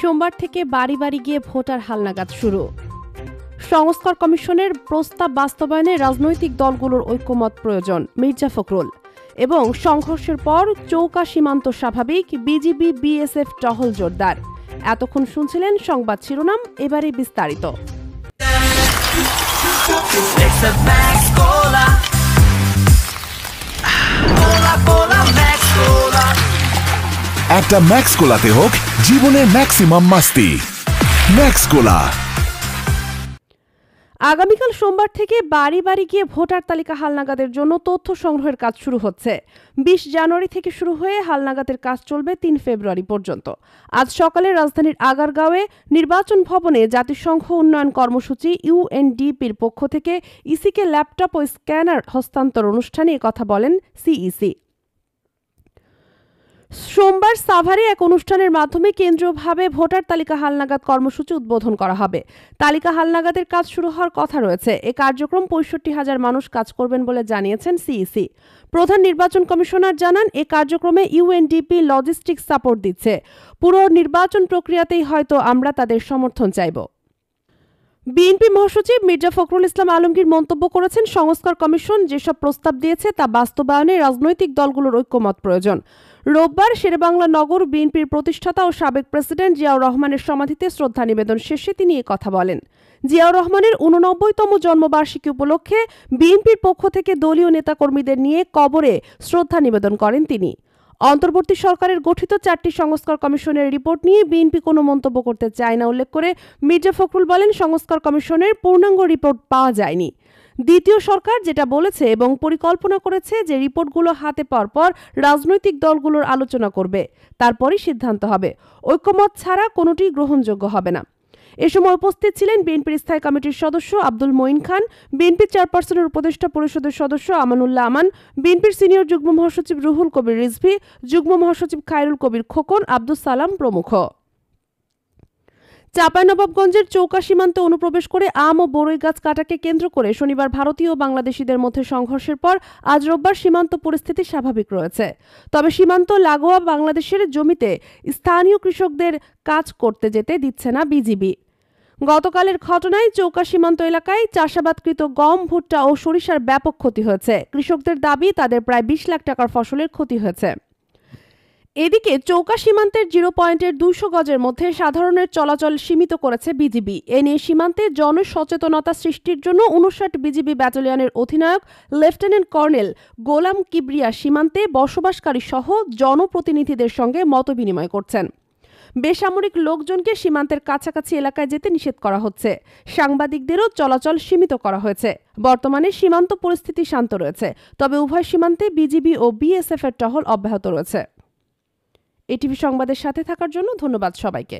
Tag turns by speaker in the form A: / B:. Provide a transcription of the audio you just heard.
A: সোমবার থেকে বাড়ি বাড়ি গিয়ে ভোটার হালনাগাদ শুরু। সংস্কার কমিশনের প্রস্তাব বাস্তবায়নে রাজনৈতিক দলগুলোর ঐক্যমত প্রয়োজন, মির্জা ফখরুল। এবং সংঘর্ষের পর চৌকা সীমান্ত স্বাভাবিক, বিজিবি বিএসএফ টহল জোরদার। এতক্ষণ শুনছিলেন সংবাদ শিরোনাম, এবারে বিস্তারিত।
B: একটা ম্যাক্স কোলাতে হোক জীবনের ম্যাক্সিমাম মাস্তি। ম্যাক্স কোলা।
A: আগামীকাল সোমবার থেকে বাড়ি বাড়ি গিয়ে ভোটার তালিকা হালনাগাদের জন্য তথ্য সংগ্রহের কাজ শুরু হচ্ছে। ২০ জানুয়ারি থেকে শুরু হয়ে হালনাগাদের কাজ চলবে ৩ ফেব্রুয়ারি পর্যন্ত। আজ সকালে রাজধানীর আগারগাঁওয়ে নির্বাচন ভবনে জাতিসংঘ উন্নয়ন কর্মসূচি ইউএনডিপির পক্ষ থেকে ইসিকে ল্যাপটপ ও স্ক্যানার হস্তান্তর অনুষ্ঠানে একথা বলেন সিইসি। সোমবার সাভারে এক অনুষ্ঠানের মাধ্যমে কেন্দ্রীয়ভাবে ভোটার তালিকা হালনাগাদ কর্মসূচি উদ্বোধন করা হবে। তালিকা হালনাগাদের কাজ শুরু হওয়ার কথা রয়েছে। এ কার্যক্রম ৬৫,০০০ মানুষ কাজ করবেন বলে জানিয়েছেন সিইসি। প্রধান নির্বাচন কমিশনার জানান, এ কার্যক্রমে ইউএনডিপি লজিস্টিক সাপোর্ট দিচ্ছে। পুরো নির্বাচন প্রক্রিয়াতেই হয়তো আমরা তাদের সমর্থন চাইব। বিএনপি মহাসচিব মির্জা ফখরুল ইসলাম আলমগীর মন্তব্য করেছেন, সংস্কার কমিশন যেসব প্রস্তাব দিয়েছে তা বাস্তবায়নে রাজনৈতিক দলগুলোর ঐক্যমত প্রয়োজন। রোববার শেরেবাংলা নগর বিএনপির প্রতিষ্ঠাতা ও সাবেক প্রেসিডেন্ট জিয়াউর রহমানের সমাধিতে শ্রদ্ধা নিবেদন শেষে তিনি এ কথা বলেন। জিয়াউর রহমানের ৮৯তম জন্মবার্ষিকী উপলক্ষে বিএনপির পক্ষ থেকে দলীয় নেতাকর্মীদের নিয়ে কবরে শ্রদ্ধা নিবেদন করেন তিনি। অন্তর্বর্তী সরকারের গঠিত ৪টি সংস্কার কমিশনের রিপোর্ট নিয়ে বিএনপি কোনো মন্তব্য করতে চায় না উল্লেখ করে মির্জা ফখরুল বলেন, সংস্কার কমিশনের পূর্ণাঙ্গ রিপোর্ট পাওয়া যায়নি। দ্বিতীয় সরকার যেটা বলেছে এবং পরিকল্পনা করেছে যে রিপোর্টগুলো হাতে পাওয়ার পর রাজনৈতিক দলগুলোর আলোচনা করবে, তারপরই সিদ্ধান্ত হবে। ঐক্যমত ছাড়া কোনোটি গ্রহণযোগ্য হবে না। এ সময় উপস্থিত ছিলেন বিএনপির স্থায়ী কমিটির সদস্য আব্দুল মঈন খান, বিএনপির চেয়ারপারসনের উপদেষ্টা পরিষদের সদস্য আমানুল্লাহ আমান, বিএনপির সিনিয়র যুগ্ম মহাসচিব রুহুল কবির রিজভী, যুগ্ম মহাসচিব খায়রুল কবির খোকন, আব্দুল সালাম প্রমুখ। চাঁপাইনবাবগঞ্জের চৌকা সীমান্তে অনুপ্রবেশ করে আম ও বরই গাছ কাটাকে কেন্দ্র করে শনিবার ভারতীয় ও বাংলাদেশিদের মধ্যে সংঘর্ষের পর আজ রোববার সীমান্ত পরিস্থিতি স্বাভাবিক রয়েছে। তবে সীমান্ত লাগোয়া বাংলাদেশের জমিতে স্থানীয় কৃষকদের কাজ করতে যেতে দিচ্ছে না বিজিবি। গতকালের ঘটনায় চৌকা সীমান্ত এলাকায় চাষাবাদকৃত গম, ভুট্টা ও সরিষার ব্যাপক ক্ষতি হয়েছে। কৃষকদের দাবি, তাদের প্রায় ২০ লাখ টাকার ফসলের ক্ষতি হয়েছে। এদিকে চৌকা সীমান্তের 0 পয়েন্টের ২০০ গজের মধ্যে সাধারণের চলাচল সীমিত করেছে বিজিবি। এ নিয়ে সীমান্তে জনসচেতনতা সৃষ্টির জন্য ৫৯ বিজিবি ব্যাটালিয়নের অধিনায়ক লেফটেন্যান্ট কর্নেল গোলাম কিবরিয়া সীমান্তে বসবাসকারী সহ জনপ্রতিনিধিদের সঙ্গে মতবিনিময় করছেন। বেসামরিক লোকজনকে সীমান্তের কাছাকাছি এলাকায় যেতে নিষেধ করা হচ্ছে। সাংবাদিকদেরও চলাচল সীমিত করা হয়েছে। বর্তমানে সীমান্ত পরিস্থিতি শান্ত রয়েছে, তবে উভয় সীমান্তে বিজিবি ও বিএসএফ এর টহল অব্যাহত রয়েছে। এটিভি সংবাদের সাথে থাকার জন্য ধন্যবাদ সবাইকে।